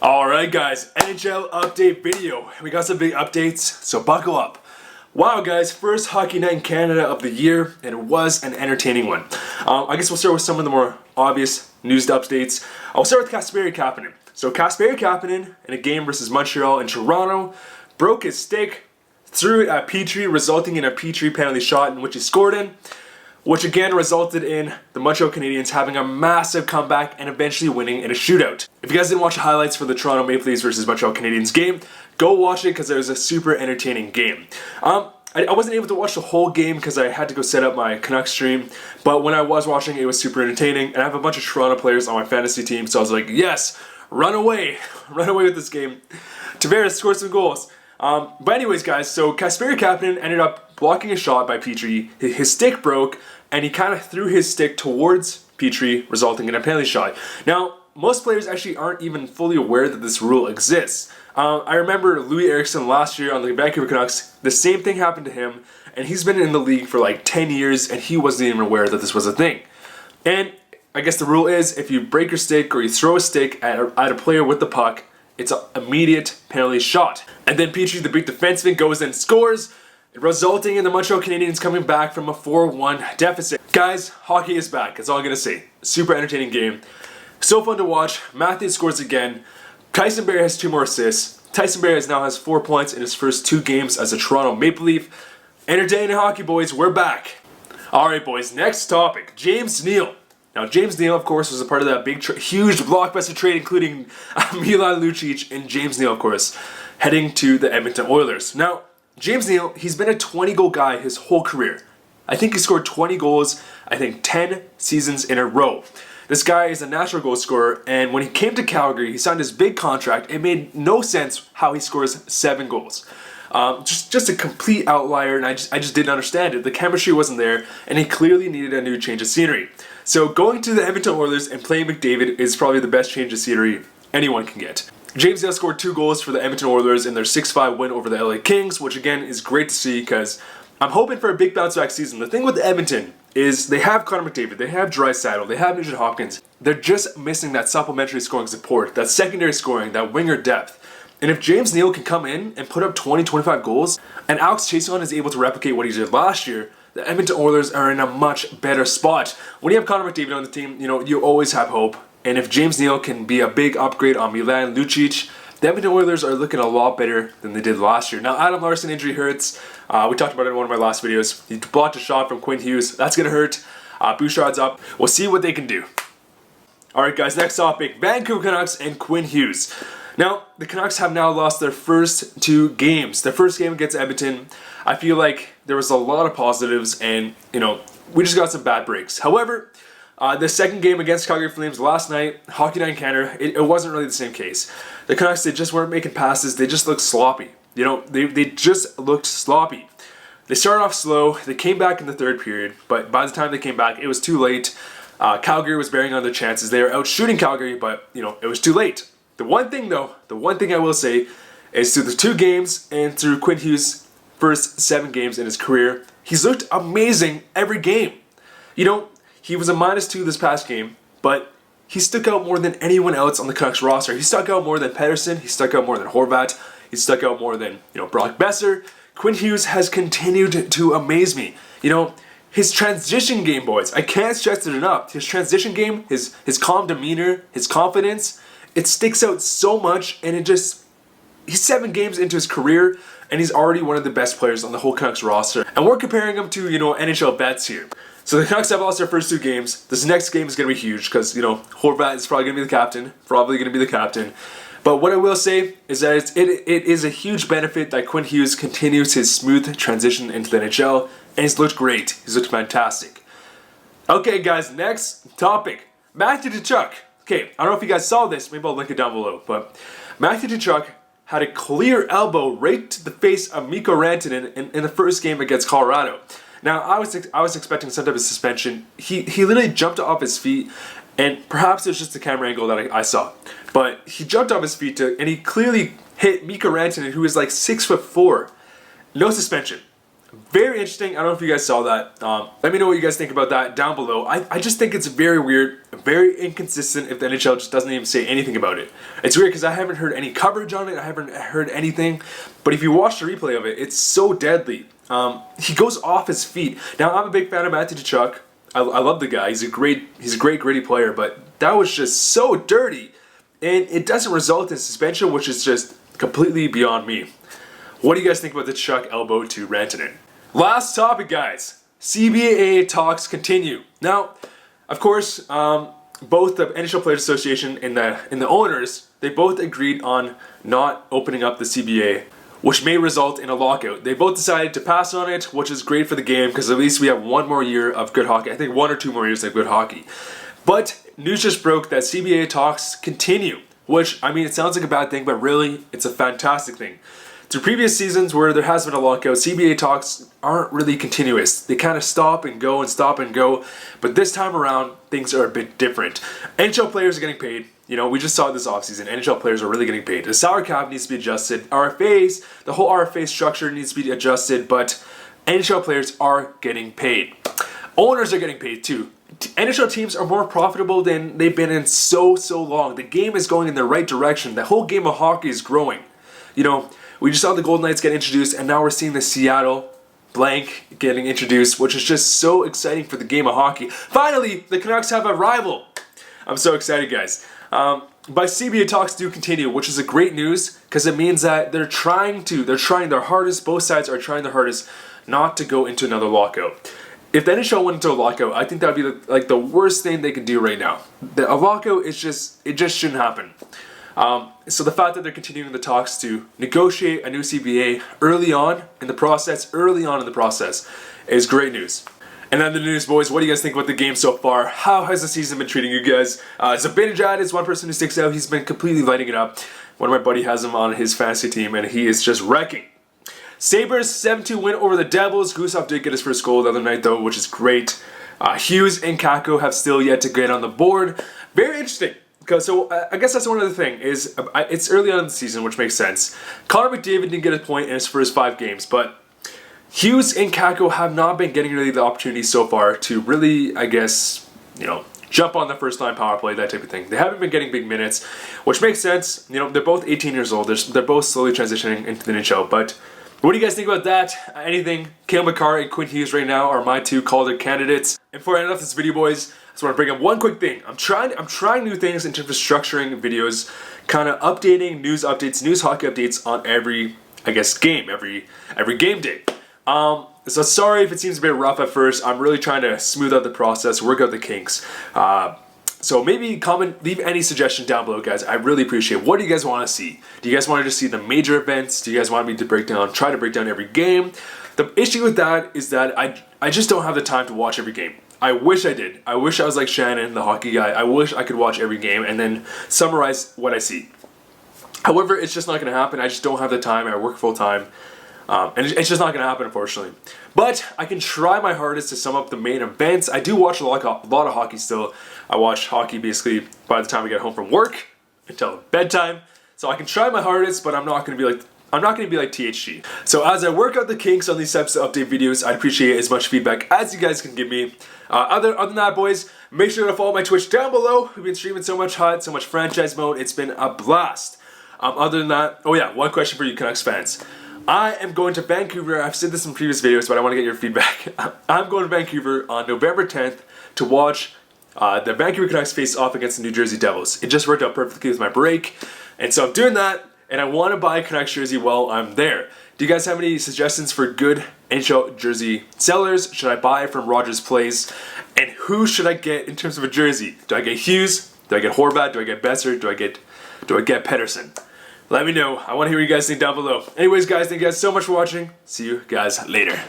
Alright guys, NHL update video. We got some big updates, so buckle up. Wow guys, first hockey night in Canada of the year, and it was an entertaining one. I guess we'll start with some of the more obvious news updates. I'll start with Kasperi Kapanen. So Kasperi Kapanen, in a game versus Montreal and Toronto, broke his stick, threw it at Petrie, resulting in a Petrie penalty shot in which he scored in, which again resulted in the Montreal Canadiens having a massive comeback and eventually winning in a shootout. If you guys didn't watch the highlights for the Toronto Maple Leafs versus Montreal Canadiens game, go watch it because it was a super entertaining game. I wasn't able to watch the whole game because I had to go set up my Canucks stream, but when I was watching it was super entertaining, and I have a bunch of Toronto players on my fantasy team, so I was like, yes, run away with this game. Tavares scored some goals. But anyways guys, so Kasperi Kapanen ended up blocking a shot by Petrie. His stick broke, and he kind of threw his stick towards Petrie, resulting in a penalty shot. Now, most players actually aren't even fully aware that this rule exists. I remember Louis Eriksson last year on the Vancouver Canucks, the same thing happened to him, and he's been in the league for like 10 years, and he wasn't even aware that this was a thing. And I guess the rule is, if you break your stick or you throw a stick at a player with the puck, it's an immediate penalty shot. And then Petrie, the big defenseman, goes and scores, resulting in the Montreal Canadiens coming back from a 4-1 deficit. Guys, hockey is back. That's all I'm going to say. Super entertaining game. So fun to watch. Matthews scores again. Tyson Barrie has 2 more assists. Tyson Barrie now has 4 points in his first 2 games as a Toronto Maple Leaf. Entertaining hockey, boys. We're back. Alright, boys. Next topic. James Neal. Now, James Neal, of course, was a part of that big, huge blockbuster trade, including Milan Lucic and James Neal, of course, heading to the Edmonton Oilers. Now, James Neal, he's been a 20-goal guy his whole career. I think he scored 20 goals, 10 seasons in a row. This guy is a natural goal scorer, and when he came to Calgary, he signed his big contract. It made no sense how he scores 7 goals. Just a complete outlier, and I just didn't understand it. The chemistry wasn't there, and he clearly needed a new change of scenery. So going to the Edmonton Oilers and playing McDavid is probably the best change of scenery anyone can get. James Neal scored 2 goals for the Edmonton Oilers in their 6-5 win over the LA Kings, which again is great to see because I'm hoping for a big bounce back season. The thing with Edmonton is they have Connor McDavid, they have Draisaitl, they have Nugent Hopkins. They're just missing that supplementary scoring support, that secondary scoring, that winger depth. And if James Neal can come in and put up 20-25 goals, and Alex Chiasson is able to replicate what he did last year, the Edmonton Oilers are in a much better spot. When you have Connor McDavid on the team, you always have hope. And if James Neal can be a big upgrade on Milan Lucic, the Edmonton Oilers are looking a lot better than they did last year. Now, Adam Larson injury hurts. We talked about it in one of my last videos. He blocked a shot from Quinn Hughes. That's going to hurt. Bouchard's up. We'll see what they can do. Alright guys, next topic. Vancouver Canucks and Quinn Hughes. Now, the Canucks have now lost their first 2 games. Their first game against Edmonton, I feel like there was a lot of positives and, we just got some bad breaks. However, the second game against Calgary Flames last night, Hockey Night in Canada, it wasn't really the same case. The Canucks, they just weren't making passes. They just looked sloppy. They just looked sloppy. They started off slow. They came back in the 3rd period, but by the time they came back, it was too late. Calgary was bearing on their chances. They were out shooting Calgary, but, it was too late. The one thing I will say is through the 2 games and through Quinn Hughes' first 7 games in his career, he's looked amazing every game. He was a -2 this past game, but he stuck out more than anyone else on the Canucks roster. He stuck out more than Pettersson. He stuck out more than Horvat. He stuck out more than, Brock Besser. Quinn Hughes has continued to amaze me. His transition game, boys, I can't stress it enough. His transition game, his calm demeanor, his confidence, it sticks out so much, and he's 7 games into his career, and he's already one of the best players on the whole Canucks roster. And we're comparing him to, NHL vets here. So the Canucks have lost their first 2 games. This next game is going to be huge because, Horvat is probably going to be the captain. But what I will say is that it is a huge benefit that Quinn Hughes continues his smooth transition into the NHL, and he's looked great. He's looked fantastic. Okay, guys, next topic. Matthew Tkachuk. Okay, I don't know if you guys saw this. Maybe I'll link it down below. But Matthew Tkachuk had a clear elbow right to the face of Mikko Rantanen in the first game against Colorado. Now, I was expecting some type of suspension. He literally jumped off his feet, and perhaps it's just the camera angle that I saw. But he jumped off his feet, and he clearly hit Mikko Rantanen, who is like 6'4". No suspension. Very interesting. I don't know if you guys saw that. Let me know what you guys think about that down below. I just think it's very weird, very inconsistent if the NHL just doesn't even say anything about it. It's weird because I haven't heard any coverage on it. I haven't heard anything. But if you watch the replay of it, it's so deadly. He goes off his feet. Now, I'm a big fan of Matthew Tkachuk. I love the guy. He's a great gritty player. But that was just so dirty. And it doesn't result in suspension, which is just completely beyond me. What do you guys think about the Tkachuk elbow to Rantanen? Last topic, guys. CBA talks continue. Now, of course, both the NHL Players Association and the owners, they both agreed on not opening up the CBA, which may result in a lockout. They both decided to pass on it, which is great for the game because at least we have one more year of good hockey. I think 1 or 2 more years of good hockey. But news just broke that CBA talks continue, which, I mean, it sounds like a bad thing, but really, it's a fantastic thing. Through previous seasons where there has been a lockout, CBA talks aren't really continuous. They kind of stop and go and stop and go. But this time around, things are a bit different. NHL players are getting paid. You know, we just saw it this offseason. NHL players are really getting paid. The salary cap needs to be adjusted. RFAs, the whole RFA structure needs to be adjusted. But NHL players are getting paid. Owners are getting paid too. NHL teams are more profitable than they've been in so long. The game is going in the right direction. The whole game of hockey is growing. You know, we just saw the Golden Knights get introduced, and now we're seeing the Seattle blank getting introduced, which is just so exciting for the game of hockey. Finally, the Canucks have a rival. I'm so excited, guys. But CBA talks do continue, which is a great news because it means that they're trying their hardest. Both sides are trying their hardest not to go into another lockout. If the NHL went into a lockout, I think that would be the worst thing they can do right now. A lockout is just shouldn't happen. So the fact that they're continuing the talks to negotiate a new CBA early on in the process is great news. And then the news, boys, what do you guys think about the game so far? How has the season been treating you guys? Zibanejad is one person who sticks out. He's been completely lighting it up. One of my buddy has him on his fantasy team, and he is just wrecking. Sabres 7-2 win over the Devils. Gustav did get his first goal the other night, though, which is great. Hughes and Kakko have still yet to get on the board. Very interesting. So I guess that's one other thing is it's early on in the season, which makes sense. Connor McDavid didn't get a point in his first 5 games, but Hughes and Kakko have not been getting really the opportunity so far to really, I guess, you know, jump on the first line power play, that type of thing. They haven't been getting big minutes, which makes sense. You know, they're both 18 years old. They're both slowly transitioning into the NHL. But what do you guys think about that? Anything? Cale Makar and Quinn Hughes right now are my 2 Calder candidates. And before I end off this video, boys, I just want to bring up one quick thing. I'm trying new things in terms of structuring videos, kind of updating news updates, news hockey updates on every, I guess, game, every game day. So sorry if it seems a bit rough at first. I'm really trying to smooth out the process, work out the kinks. So maybe comment, leave any suggestion down below, guys. I really appreciate it. What do you guys want to see? Do you guys want to just see the major events? Do you guys want me to try to break down every game? The issue with that is that I just don't have the time to watch every game. I wish I did. I wish I was like Shannon, the hockey guy. I wish I could watch every game and then summarize what I see. However, it's just not going to happen. I just don't have the time. I work full time. And it's just not going to happen, unfortunately. But I can try my hardest to sum up the main events. I do watch a lot of hockey still. I watch hockey basically by the time I get home from work until bedtime. So I can try my hardest, but I'm not going to be like THG. So as I work out the kinks on these types of update videos, I'd appreciate as much feedback as you guys can give me. Other than that, boys, make sure to follow my Twitch down below. We've been streaming so much HUT, so much franchise mode. It's been a blast. Other than that, oh yeah, one question for you Canucks fans. I am going to Vancouver. I've said this in previous videos, but I want to get your feedback. I'm going to Vancouver on November 10th to watch the Vancouver Canucks face off against the New Jersey Devils. It just worked out perfectly with my break. And so I'm doing that, and I want to buy a Canucks jersey while I'm there. Do you guys have any suggestions for good NHL jersey sellers? Should I buy from Rogers Place? And who should I get in terms of a jersey? Do I get Hughes? Do I get Horvat? Do I get Besser? Do I get Pedersen? Let me know. I want to hear what you guys think down below. Anyways, guys, thank you guys so much for watching. See you guys later.